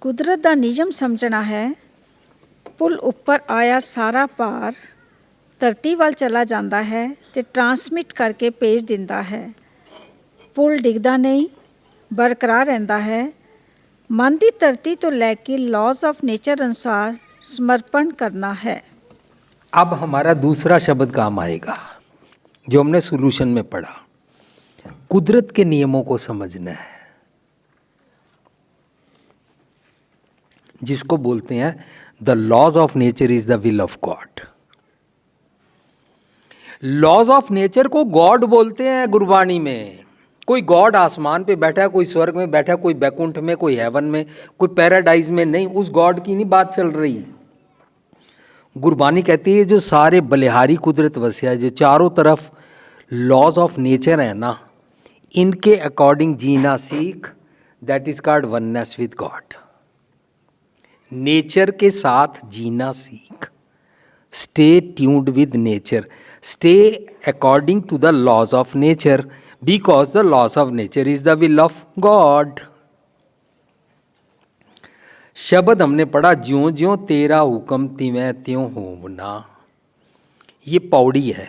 ਕੁਦਰਤ ਦਾ ਨਿਯਮ ਸਮਝਣਾ ਹੈ। ਪੁਲ ਉੱਪਰ ਆਇਆ ਸਾਰਾ ਭਾਰ ਧਰਤੀ ਵੱਲ ਚਲਾ ਜਾਂਦਾ ਹੈ ਤੇ ਟਰਾਂਸਮਿਟ ਕਰਕੇ ਭੇਜ ਦਿੰਦਾ ਹੈ। ਪੁਲ ਡਿੱਗਦਾ ਨਹੀਂ, ਬਰਕਰਾਰ ਰਹਿੰਦਾ ਹੈ। ਮਨ ਦੀ ਧਰਤੀ ਤੋਂ ਲੈ ਕੇ लॉज ऑफ नेचर अनुसार समर्पण करना है। अब हमारा दूसरा शब्द काम आएगा जो हमने सॉल्यूशन में पढ़ा। कुदरत के नियमों को समझना है, जिसको बोलते हैं the laws of nature is the will of God. Laws of nature को गॉड बोलते हैं गुरबाणी में। कोई गॉड आसमान पे बैठा है, कोई स्वर्ग में बैठा है, कोई बैकुंठ में, कोई हेवन में, कोई पैराडाइज में, नहीं, उस गॉड की नहीं बात चल रही। गुरबानी कहती है जो सारे बलिहारी कुदरत वस्या है, जो चारों तरफ लॉज ऑफ नेचर है ना, इनके अकॉर्डिंग जीना सीख, that is called oneness with God. Nature के साथ जीना सीख, stay tuned with nature, stay according to the laws of nature, because the laws of nature is the will of God। शब्द हमने पढ़ा ज्यों ज्यों तेरा हुक्म तिवैं त्यों होवना। ये पौड़ी है,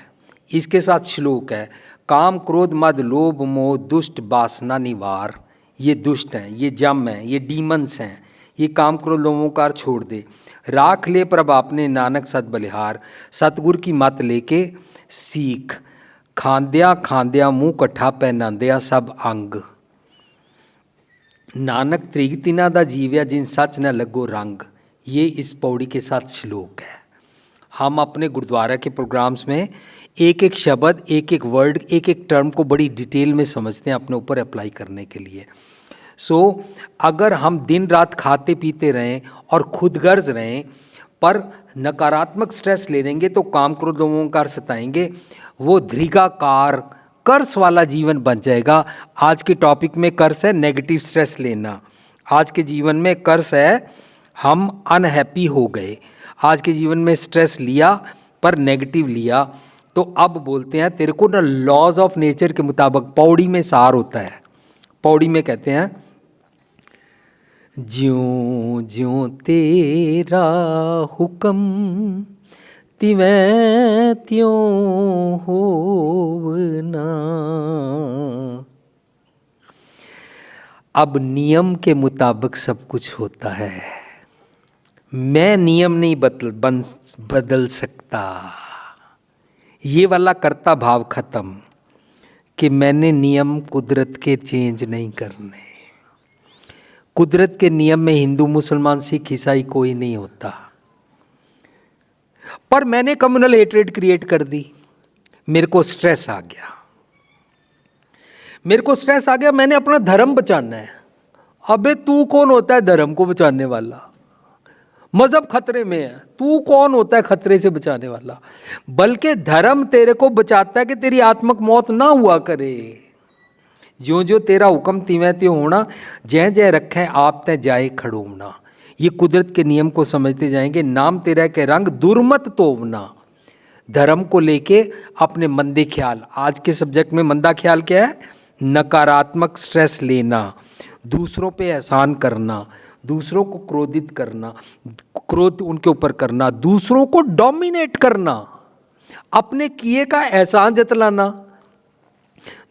इसके साथ श्लोक है काम क्रोध मद लोभ मोह दुष्ट वासना निवार। ये दुष्ट हैं, ये जम हैं, ये डीमंस हैं, ये काम क्रोध लोभों का छोड़ दे। राख ले प्रभ आपने नानक सत बलिहार, सतगुर की मत लेके सीख। खांद्या खांद्या मुँह कट्ठा पहनांदिया सब अंग। नानक त्रिग तिना दा जीव्या जिन सच न लगो रंग। ये इस पौड़ी के साथ श्लोक है। हम अपने गुरुद्वारा के प्रोग्राम्स में एक एक शब्द, एक एक वर्ड, एक एक टर्म को बड़ी डिटेल में समझते हैं अपने ऊपर अप्लाई करने के लिए। सो अगर हम दिन रात खाते पीते रहें और खुदगर्ज रहें पर नकारात्मक स्ट्रेस ले लेंगे तो काम क्रोध लोगों का सताएंगे, वो दीर्घाकार कर्स वाला जीवन बन जाएगा। आज के टॉपिक में कर्स है नेगेटिव स्ट्रेस लेना। आज के जीवन में कर्स है हम अनहैप्पी हो गए। आज के जीवन में स्ट्रेस लिया पर नेगेटिव लिया, तो अब बोलते हैं तेरे को ना लॉज ऑफ नेचर के मुताबिक पौड़ी में सार होता है। पौड़ी में कहते हैं ज्यों ज्यों तेरा हुक्म तिवैं त्यों होवना। अब नियम के मुताबिक सब कुछ होता है। मैं नियम नहीं बदल सकता। ये वाला कर्ता भाव खत्म कि मैंने नियम कुदरत के चेंज नहीं करने। कुदरत के नियम में हिंदू मुसलमान सिख ईसाई कोई नहीं होता, पर मैंने कम्युनल हेट्रेड क्रिएट कर दी। मेरे को स्ट्रेस आ गया, मैंने अपना धर्म बचाना है। अबे तू कौन होता है धर्म को बचाने वाला? मजहब खतरे में है, तू कौन होता है खतरे से बचाने वाला? बल्कि धर्म तेरे को बचाता है कि तेरी आत्मक मौत ना हुआ करे। ज्यों ज्यों तेरा हुक्म तिवैं त्यों होना, जय जय रखे आप तय जाए खड़ोमना। ये कुदरत के नियम को समझते जाएंगे। नाम तेरा के रंग दुर्मत तोवना। धर्म को लेके अपने मंदे ख्याल, आज के सब्जेक्ट में मंदा ख्याल क्या है? नकारात्मक स्ट्रेस लेना, दूसरों पे एहसान करना, दूसरों को क्रोधित करना, क्रोध उनके ऊपर करना, दूसरों को डोमिनेट करना, अपने किए का एहसान जतलाना।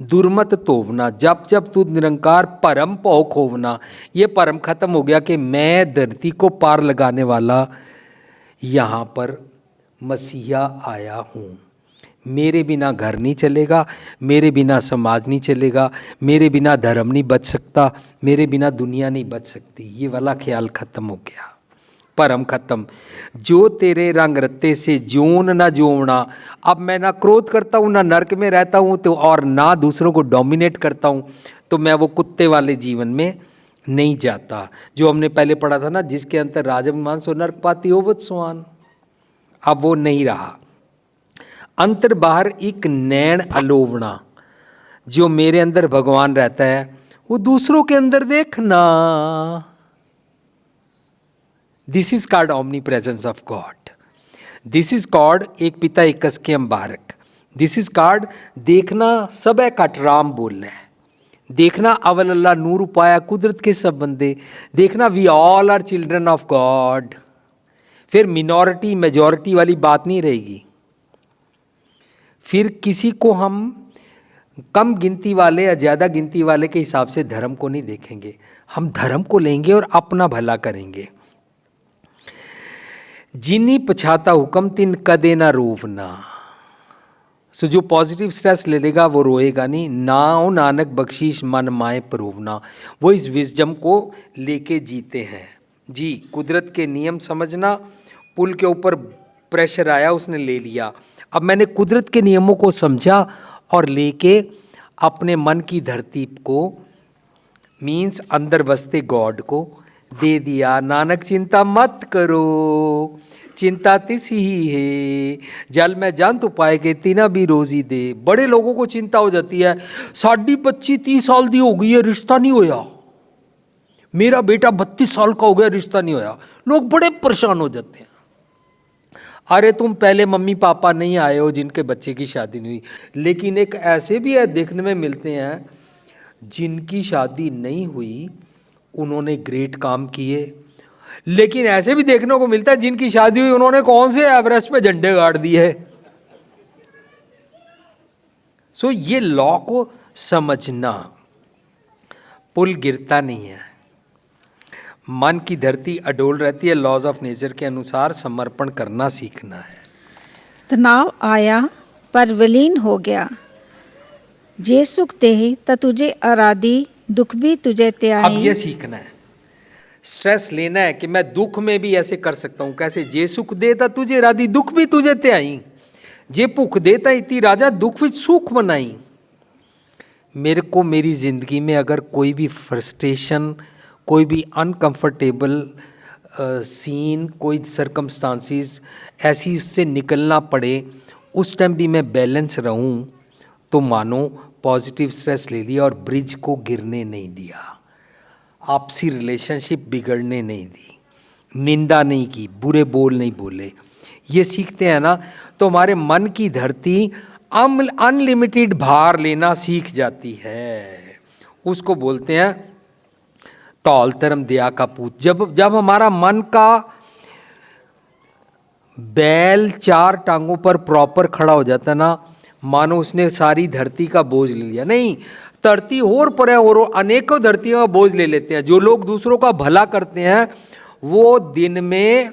दुर्मत तोवना, जब जब तू निरंकार परम भौ खोवना। ये परम खत्म हो गया कि मैं धरती को पार लगाने वाला यहाँ पर मसीहा आया हूँ। मेरे बिना घर नहीं चलेगा, मेरे बिना समाज नहीं चलेगा, मेरे बिना धर्म नहीं बच सकता, मेरे बिना दुनिया नहीं बच सकती। ये वाला ख्याल खत्म हो गया, परम खत्म। जो तेरे रंग रत्ते से जोन ना जोवना। अब मैं ना क्रोध करता हूँ, ना नरक में रहता हूँ, तो और ना दूसरों को डोमिनेट करता हूँ, तो मैं वो कुत्ते वाले जीवन में नहीं जाता। जो हमने पहले पढ़ा था ना, जिसके अंतर राजभिमान सो नरक पाती होवत सुहान। अब वो नहीं रहा। अंतर बाहर एक नैन अलोवना। जो मेरे अंदर भगवान रहता है वो दूसरों के अंदर देखना। This is called omni presence of God. This is called एक पिता एक कस के अम्बारक। दिस इज कॉल्ड देखना सब है कटराम बोलना है। देखना अवल अल्लाह नूर उपाया कुदरत के सब बंदे, देखना we all are children of God. फिर मिनॉरिटी मेजॉरिटी वाली बात नहीं रहेगी। फिर किसी को हम कम गिनती वाले या ज़्यादा गिनती वाले के हिसाब से धर्म को नहीं देखेंगे, हम धर्म को लेंगे और अपना भला करेंगे। जिनी पछाता हुक्म तिन कदे ना रोवना। सो जो पॉजिटिव स्ट्रेस ले लेगा वो रोएगा नहीं। नाओ नानक बख्शीश मन माए परोवना, वो इस विजडम को लेके जीते हैं। जी, कुदरत के नियम समझना, पुल के ऊपर प्रेशर आया उसने ले लिया, अब मैंने कुदरत के नियमों को समझा और लेके अपने मन की धरती को, मीन्स अंदर बसते गॉड को दे दिया। नानक चिंता मत करो, चिंता तिसी ही है, जल में जान तो पाए के तीना भी रोजी दे। बड़े लोगों को चिंता हो जाती है, साड़ी 25-30 साल दी हो गई है, रिश्ता नहीं होया, मेरा बेटा 32 साल का हो गया, रिश्ता नहीं होया। लोग बड़े परेशान हो जाते हैं। अरे तुम पहले मम्मी पापा नहीं आए हो जिनके बच्चे की शादी नहीं हुई। लेकिन एक ऐसे भी है देखने में मिलते हैं जिनकी शादी नहीं हुई, उन्होंने ग्रेट काम किए। लेकिन ऐसे भी देखने को मिलता है जिनकी शादी हुई, उन्होंने कौन से एवरेस्ट पे झंडे गाड़ दिए। सो ये लॉ को समझना, पुल गिरता नहीं है, मन की धरती अडोल रहती है। लॉज ऑफ नेचर के अनुसार समर्पण करना सीखना है। तनाव आया पर विलीन हो गया, जे सुख देहि त तुझे आराधी, दुख भी तुझे त्याई। अब ये सीखना है, स्ट्रेस लेना है कि मैं दुख में भी ऐसे कर सकता हूँ। कैसे? जे सुख देता तुझे राधी, दुख भी तुझे त्याई। जे भुख देता इति राजा, दुख विच सुख मनाई। मेरे को मेरी जिंदगी में अगर कोई भी फ्रस्ट्रेशन, कोई भी अनकंफर्टेबल सीन, कोई सरकमस्टांसिस ऐसी उससे निकलना पड़े, उस टाइम भी मैं बैलेंस रहूं, तो मानो पॉजिटिव स्ट्रेस ले लिया और ब्रिज को गिरने नहीं दिया, आपसी रिलेशनशिप बिगड़ने नहीं दी, निंदा नहीं की, बुरे बोल नहीं बोले। ये सीखते हैं ना, तो हमारे मन की धरती अनलिमिटेड भार लेना सीख जाती है। उसको बोलते हैं तौल धर्म दया का पूत। जब हमारा मन का बैल 4 टांगों पर प्रॉपर खड़ा हो जाता ना, मानो उसने सारी धरती का बोझ ले लिया। नहीं, धरती और पर है और अनेकों धरतियों का बोझ ले लेते हैं। जो लोग दूसरों का भला करते हैं वो दिन में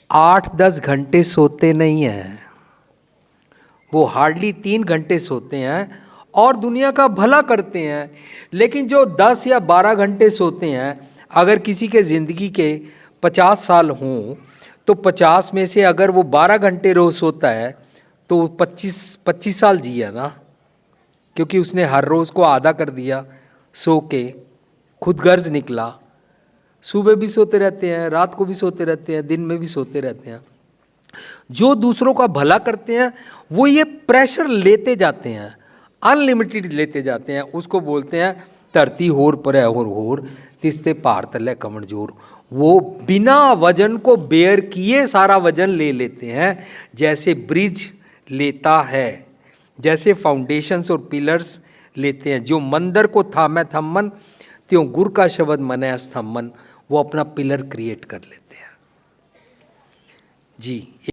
8-10 घंटे सोते नहीं हैं, वो हार्डली 3 घंटे सोते हैं और दुनिया का भला करते हैं। लेकिन जो 10 या 12 घंटे सोते हैं, अगर किसी के ज़िंदगी के 50 साल हों तो 50 में से अगर वो 12 घंटे रोज़ सोता है तो 25 साल जिया ना, क्योंकि उसने हर रोज़ को आधा कर दिया सो के, खुद गर्ज निकला। सुबह भी सोते रहते हैं, रात को भी सोते रहते हैं, दिन में भी सोते रहते हैं। जो दूसरों का भला करते हैं वो ये प्रेशर लेते जाते हैं, अनलिमिटेड लेते जाते हैं। उसको बोलते हैं धरती होर पर है होर तिस्ते पार तले कमर जोर। वो बिना वजन को बेयर किए सारा वजन ले लेते हैं, जैसे ब्रिज लेता है, जैसे फाउंडेशंस और पिलर्स लेते हैं। जो मंदिर को थामे थम्मन त्यों गुर का शब्द मने स्तंभन, वो अपना पिलर क्रिएट कर लेते हैं। जी।